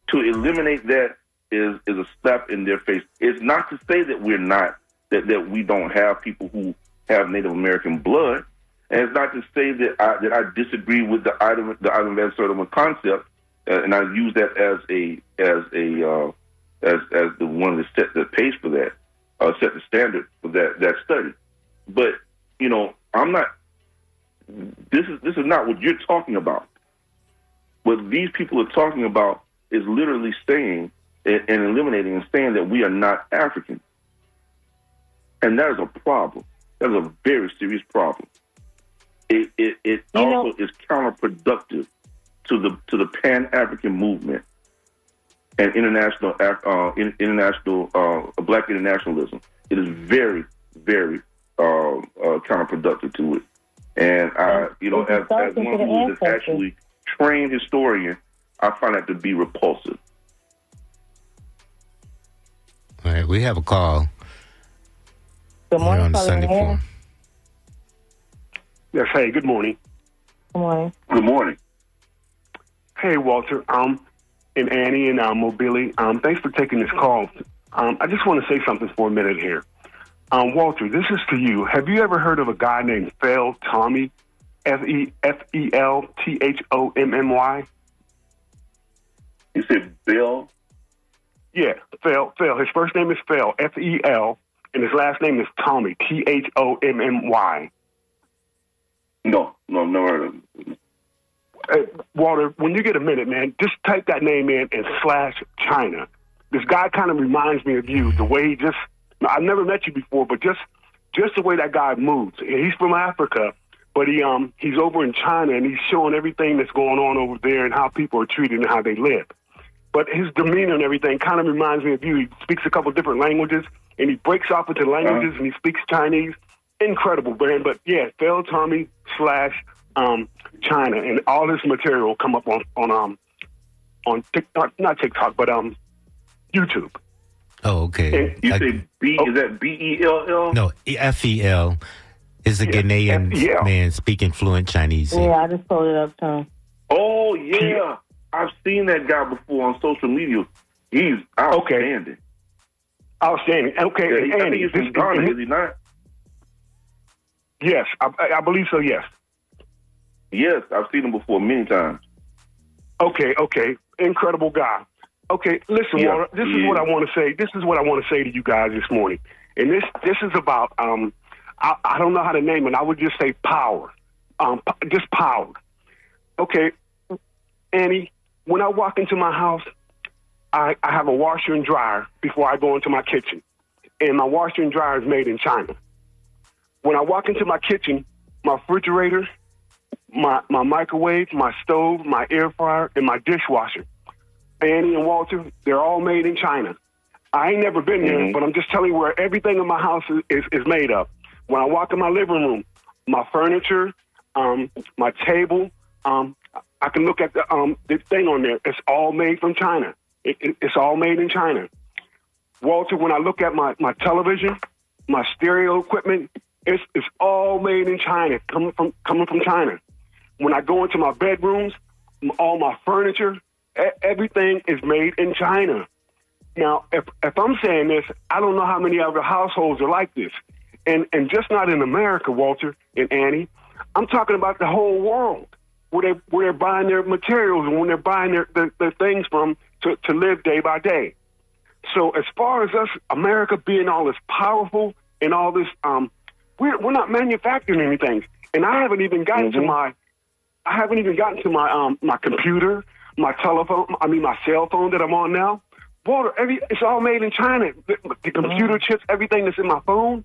To eliminate that is a slap in their face. It's not to say that we're not that we don't have people who have Native American blood, and it's not to say that I disagree with the Ivan Van Sertima concept, and I use that as the one that set the pace for that, set the standard for that study. But I'm not This is not what you're talking about. What these people are talking about is literally saying and eliminating and saying that we are not African. And that is a problem. That is a very serious problem. It also is counterproductive to the Pan-African movement and international black internationalism. It is very, very counterproductive to it. And as one who is actually trained historian, I find that to be repulsive. All right, we have a call. Good morning, on the Sunday Forum. Yes, hey, good morning. Good morning. Good morning. Hey, Walter, and Annie and Mobili, thanks for taking this call. I just want to say something for a minute here. Walter, this is to you. Have you ever heard of a guy named Phil Tommy, Felthommy? You said Bill? Yeah, Phil. His first name is Phil, Fel, and his last name is Tommy, Thommy. No, never heard of him. Walter, when you get a minute, man, just type that name in and / China. This guy kind of reminds me of you, the way I've never met you before, but just the way that guy moves. He's from Africa, but he's over in China, and he's showing everything that's going on over there and how people are treated and how they live. But his demeanor and everything kind of reminds me of you. He speaks a couple different languages, and he breaks off into languages, and he speaks Chinese. Incredible, man. But yeah, Phil Tommy / China, and all this material will come up on TikTok, not TikTok, but YouTube. Oh, okay. And you say B? Is that Bell? No, Fel is a Ghanaian man speaking fluent Chinese. Yeah, I just pulled it up too. Oh yeah, I've seen that guy before on social media. He's outstanding. Outstanding. Okay, yeah, I think he's from Ghana, is he not? Yes, I believe so. Yes. Yes, I've seen him before many times. Okay. Incredible guy. Okay, listen, Walter, this is what I want to say. This is what I want to say to you guys this morning. And this is about, I don't know how to name it. I would just say power. Just power. Okay, Annie, when I walk into my house, I have a washer and dryer before I go into my kitchen. And my washer and dryer is made in China. When I walk into my kitchen, my refrigerator, my microwave, my stove, my air fryer, and my dishwasher, Annie and Walter, they're all made in China. I ain't never been there, but I'm just telling you where everything in my house is made of. When I walk in my living room, my furniture, my table, I can look at the thing on there. It's all made from China. It's all made in China. Walter, when I look at my television, my stereo equipment, it's all made in China, coming from China. When I go into my bedrooms, all my furniture, everything is made in China. Now, if I'm saying this, I don't know how many other households are like this. And just not in America, Walter and Annie. I'm talking about the whole world, where they're buying their materials and when they're buying their things from to live day by day. So as far as us, America being all this powerful and all this, we're not manufacturing anything. And I haven't even gotten to my my computer, my telephone, my cell phone that I'm on now. Walter, it's all made in China. The computer chips, everything that's in my phone,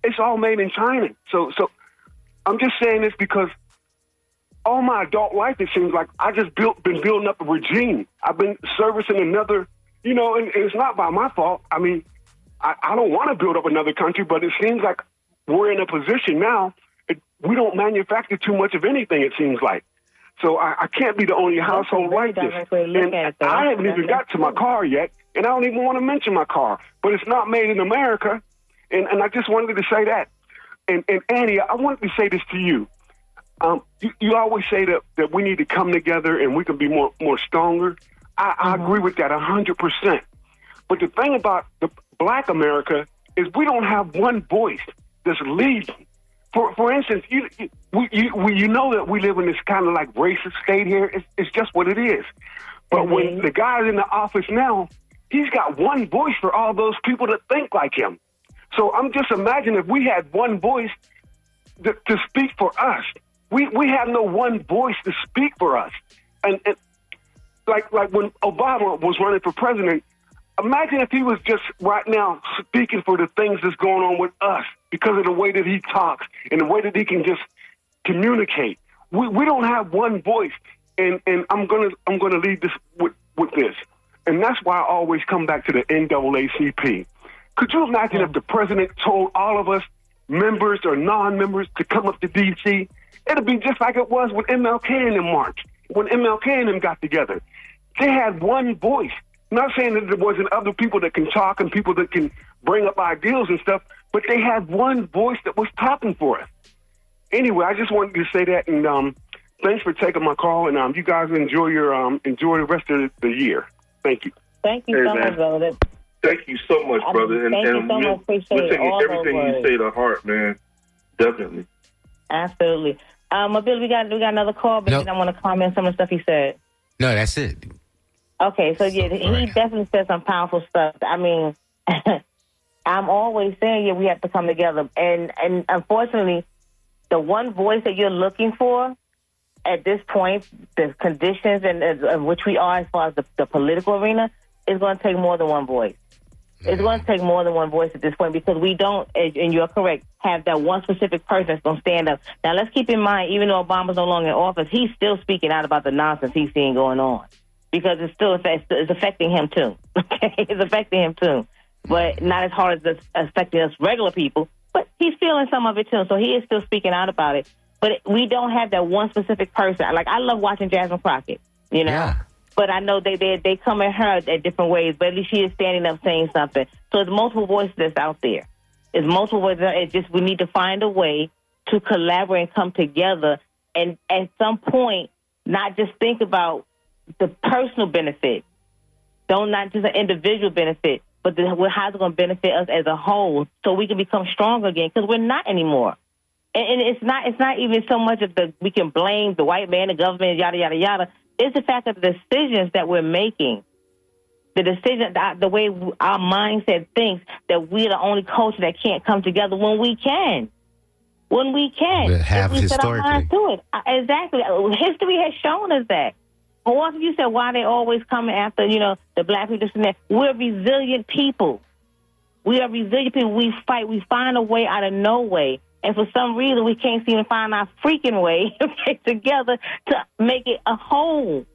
it's all made in China. So I'm just saying this because all my adult life, it seems like I just been building up a regime. I've been servicing another, and it's not by my fault. I mean, I don't want to build up another country, but it seems like we're in a position now. We don't manufacture too much of anything, it seems like. So I can't be the only household like this. And I haven't even got to my car yet, and I don't even want to mention my car. But it's not made in America, and I just wanted to say that. And Annie, I wanted to say this to you. You always say that we need to come together and we can be more stronger. I agree with that 100%. But the thing about the Black America is we don't have one voice that's leading. For instance, you know that we live in this kind of like racist state here. It's just what it is. But when the guy's in the office now, he's got one voice for all those people that think like him. So I'm just imagining if we had one voice to speak for us, We have no one voice to speak for us. And like when Obama was running for president, imagine if he was just right now speaking for the things that's going on with us because of the way that he talks and the way that he can just communicate. We don't have one voice, and I'm gonna leave this with this, and that's why I always come back to the NAACP. Could you imagine if the president told all of us, members or non-members, to come up to D.C.? It'd be just like it was when MLK and them marched, when MLK and them got together. They had one voice. Not saying that there wasn't other people that can talk and people that can bring up ideals and stuff, but they had one voice that was talking for us. Anyway, I just wanted to say that, and thanks for taking my call, and you guys enjoy the rest of the year. Thank you. Thank you so much, brother. Thank you so much, brother. Thank you so much. Appreciate we're taking all everything you say to heart, man. Definitely. Absolutely. Bill, we got another call, but then I want to comment on some of the stuff he said. No, that's it. Okay, so yeah, he definitely said some powerful stuff. I mean, I'm always saying, we have to come together. And unfortunately, the one voice that you're looking for at this point, the conditions in which we are as far as the political arena, is going to take more than one voice. It's going to take more than one voice at this point because we don't, and you're correct, have that one specific person that's going to stand up. Now, let's keep in mind, even though Obama's no longer in office, he's still speaking out about the nonsense he's seeing going on because it's affecting him too. Okay, it's affecting him too, but not as hard as it's affecting us regular people. But he's feeling some of it too, so he is still speaking out about it. But we don't have that one specific person. Like I love watching Jasmine Crockett, you know. Yeah. But I know they come at her at different ways, but at least she is standing up saying something. So it's multiple voices that's out there. It's multiple voices. It's just we need to find a way to collaborate and come together and at some point not just think about the personal benefit. Don't not just an individual benefit, but how's it going to benefit us as a whole so we can become stronger again because we're not anymore. And it's not even so much of we can blame the white man, the government, yada, yada, yada. It's the fact that the decisions that we're making, the way our mindset thinks that we're the only culture that can't come together when we can. When we can. Have we set our historically. minds to it. Exactly. History has shown us that. But once you said why they always coming after, the black people, we're resilient people. We are resilient people. We fight. We find a way out of no way. And for some reason, we can't seem to find our freaking way together to make it a whole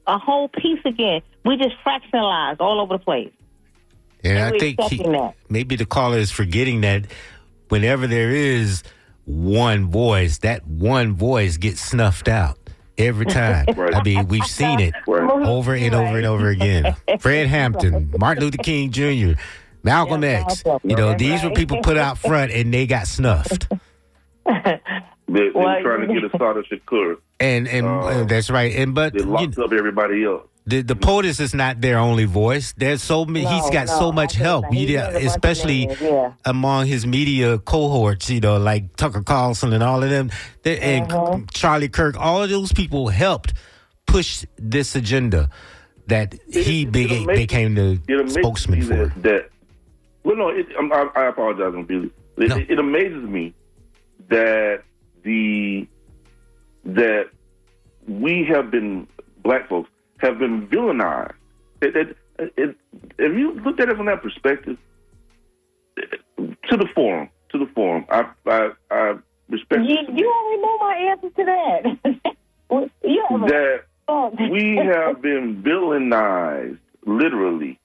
piece again. We just fractionalize all over the place. And I think maybe the caller is forgetting that whenever there is one voice, that one voice gets snuffed out every time. Right. I mean, we've seen it over and over and over again. Fred Hampton, Martin Luther King Jr., Malcolm X. These were people put out front and they got snuffed. They're trying to get Assata Shakur. And that's right. But they locked up everybody else. The POTUS is not their only voice. There's so many. He's got so much help, especially among his media cohorts. Like Tucker Carlson and all of them, and Charlie Kirk. All of those people helped push this agenda that he became the spokesman for. I apologize, Billy. It amazes me that we have been, black folks have been villainized. If you looked at it from that perspective, to the forum, I respect you already know my answer to that. We have been villainized, literally.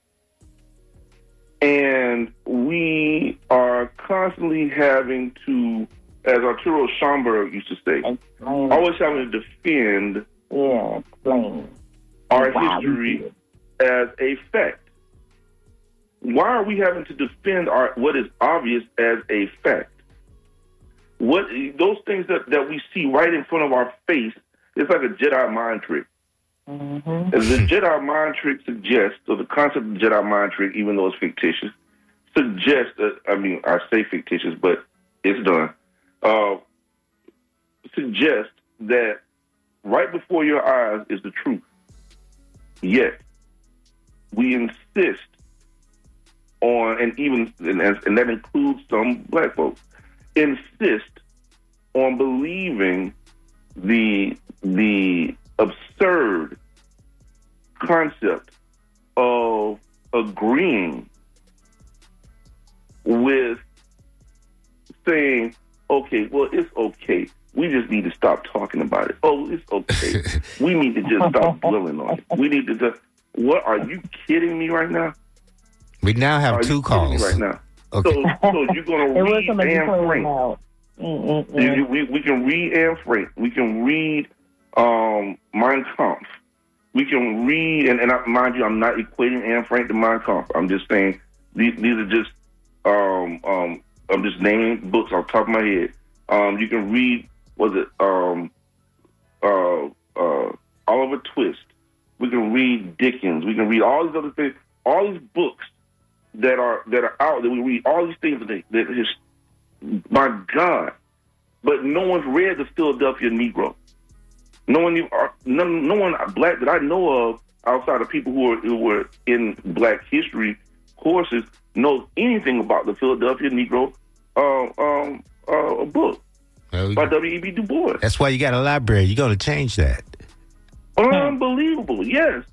And we are constantly having to, as Arturo Schomburg used to say, always having to defend our history as a fact. Why are we having to defend what is obvious as a fact? Those things that we see right in front of our face, it's like a Jedi mind trick. Mm-hmm. As the Jedi mind trick suggests, or the concept of the Jedi mind trick, even though it's fictitious, suggests that, I say fictitious, but it's done, suggests that right before your eyes is the truth. Yet, we insist on, and that includes some black folks, insist on believing the absurd concept of agreeing with saying, okay, well, it's okay. We just need to stop talking about it. Oh, it's okay. We need to just stop dwelling on it. We need to just... What, are you kidding me right now? We now have 2 calls. Right now. Okay. So you're going to read Anne Frank. We can read Anne Frank. We can read Mein Kampf. We can read, and mind you, I'm not equating Anne Frank to Mein Kampf. I'm just saying these are just, I'm just naming books off the top of my head. You can read, Oliver Twist. We can read Dickens. We can read all these other things, all these books that are out that we read, all these things my God. But no one's read the Philadelphia Negro. No one black that I know of outside of people who were in Black history courses knows anything about the Philadelphia Negro book by W.E.B. Du Bois. That's why you got a library. You're going to change that. Unbelievable. Yes.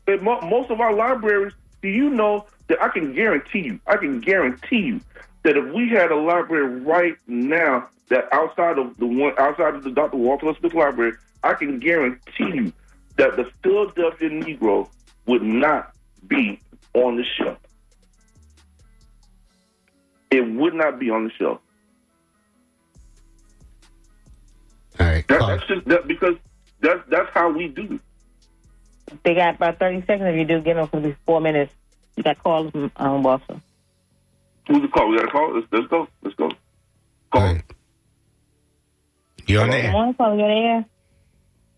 But most of our libraries, do you know that I can guarantee you that if we had a library right now that outside of the Dr. Walter Smith Library, I can guarantee you that the Philadelphia Negro would not be on the shelf. It would not be on the shelf. All right. That's just that because that's how we do. They got about 30 seconds. If you do get on for these 4 minutes, you got calls from Walter. Who's the call? We got a call. Let's go. Call. Right. You're on the air. Good morning, caller. You're on the air.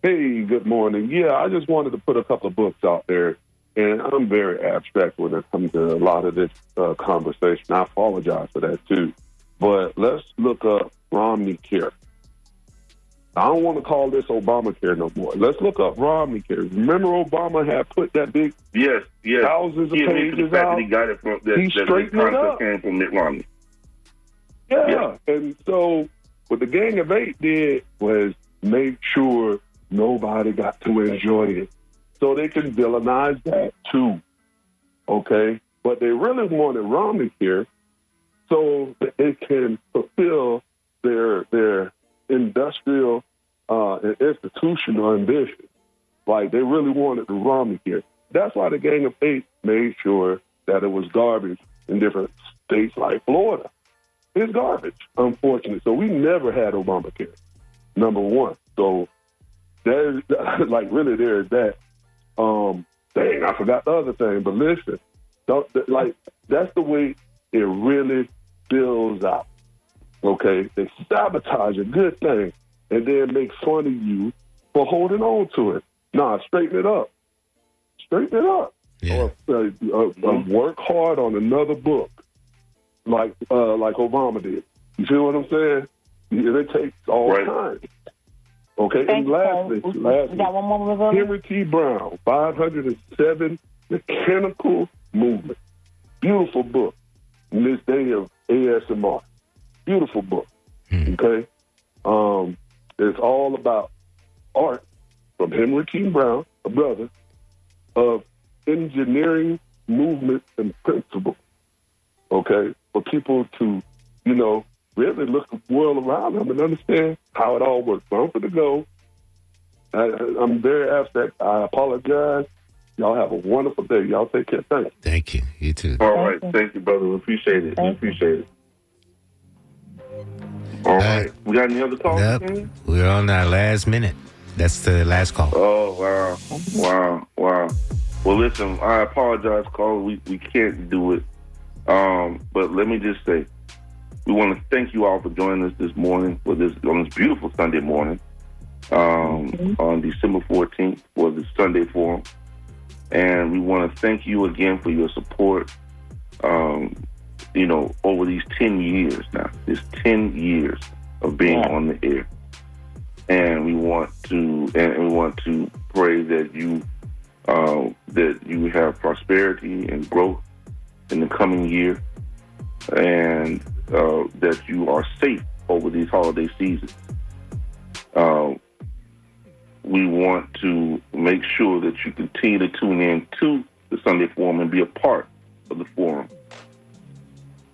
Hey, good morning. Yeah, I just wanted to put a couple of books out there, and I'm very abstract when it comes to a lot of this conversation. I apologize for that, too. But let's look up Romney Care. I don't want to call this Obamacare no more. Let's look up Romney Care. Remember Obama had put that big thousands of pages out? He got it from he straightened it up. Came from Mitt Romney. Yeah, and so what the Gang of Eight did was make sure nobody got to enjoy it. So they can villainize that too, okay? But they really wanted Romney Care so that they can fulfill their industrial and institutional ambition. Like, they really wanted the Romney Care. That's why the Gang of Eight made sure that it was garbage in different states like Florida. It's garbage, unfortunately. So we never had Obamacare, number one. So there's, like, really there's that. Dang, I forgot the other thing. But listen, that's the way it really builds out. Okay? They sabotage a good thing and then make fun of you for holding on to it. Nah, straighten it up. Straighten it up. Yeah. Work hard on another book, like Obama did. You feel what I'm saying? It takes all time. Okay, and lastly, Henry T. Brown, 507 Mechanical Movement. Beautiful book in this day of ASMR. Beautiful book. Okay? It's all about art from Henry T. Brown, a brother, of engineering movements and principles. Okay? For people to, really look at the world around them and understand how it all works. So I'm going to go. I'm very abstract. I apologize. Y'all have a wonderful day. Y'all take care. Thanks. Thank you. You too. All right. Thank you, brother. We appreciate it. All right. We got any other calls? Nope. We're on our last minute. That's the last call. Oh, wow. Well, listen, I apologize, caller. We can't do it. But let me just say, we want to thank you all for joining us this morning on this beautiful Sunday morning, on December 14th for the Sunday Forum. And we want to thank you again for your support, over these 10 years now. This 10 years of being on the air. And we want to pray that you have prosperity and growth in the coming year, and that you are safe over these holiday seasons. We want to make sure that you continue to tune in to the Sunday Forum and be a part of the forum.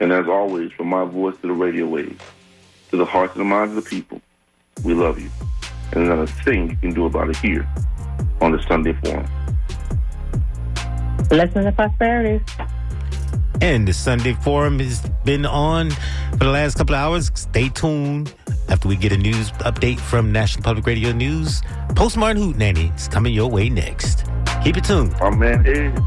And as always, from my voice to the radio waves, to the hearts and the minds of the people, we love you. And there's not a thing you can do about it here on the Sunday Forum. Blessings and prosperity. And the Sunday Forum has been on for the last couple of hours. Stay tuned. After we get a news update from National Public Radio News, Postmodern Hootenanny is coming your way next. Keep it tuned. My man Ed.